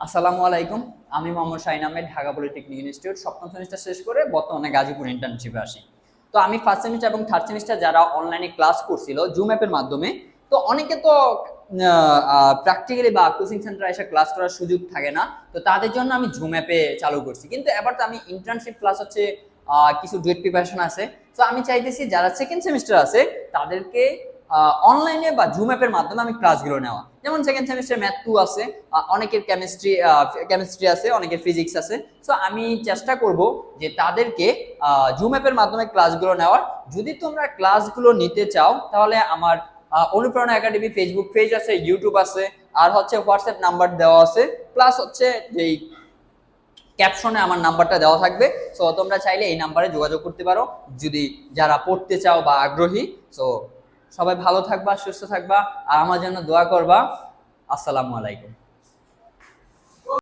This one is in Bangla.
আসসালামু আলাইকুম। আমি মোহাম্মদ শাহিন আহমেদ, ঢাকা পলিটেকনিক ইনস্টিটিউট সপ্তম সেমিস্টার শেষ করে বর্তমানে গাজীপুর ইন্টার্নশিপে আসি। তো আমি ফার্স্ট সেমিস্টার এবং থার্ড সেমিস্টার যারা অনলাইনে ক্লাস করছিল জুম অ্যাপের মাধ্যমে, তো অনেকে তো প্র্যাকটিক্যালি বা কোচিং সেন্টারে এসে ক্লাস করার সুযোগ থাকে না। তো তাদের জন্য আমি জুম অ্যাপে চালু করছি, কিন্তু এবার তো আমি ইন্টার্নশিপ প্লাস হচ্ছে কিছু ডুয়েট প্রিপারেশন আছে। তো আমি চাইতেছি যারা সেকেন্ড সেমিস্টার আছে তাদেরকে অনলাইনে বা জুম অ্যাপের মাধ্যমে আমি ক্লাসগুলো নেওয়া। যেমন সেকেন্ড সেমিস্টার ম্যাথ 2 আছে, অনেকের কেমিস্ট্রি আছে, অনেকের ফিজিক্স আছে। সো আমি চেষ্টা করব যে তাদেরকে জুম অ্যাপের মাধ্যমে ক্লাসগুলো নেওয়ার। যদি তোমরা ক্লাসগুলো নিতে চাও তাহলে আমার অনুপ্রেরণা একাডেমি ফেসবুক পেজ আছে, ইউটিউব আছে, আর হচ্ছে হোয়াটসঅ্যাপ নাম্বার দেওয়া আছে, প্লাস হচ্ছে যেই ক্যাপশনে আমার নাম্বারটা দেওয়া থাকবে। সো তোমরা চাইলে এই নাম্বারে যোগাযোগ করতে পারো যদি যারা পড়তে চাও বা আগ্রহী। সো সবাই ভালো থাকবা, সুস্থ থাকবা, আর আমার জন্য দোয়া করবা। আসসালামু আলাইকুম।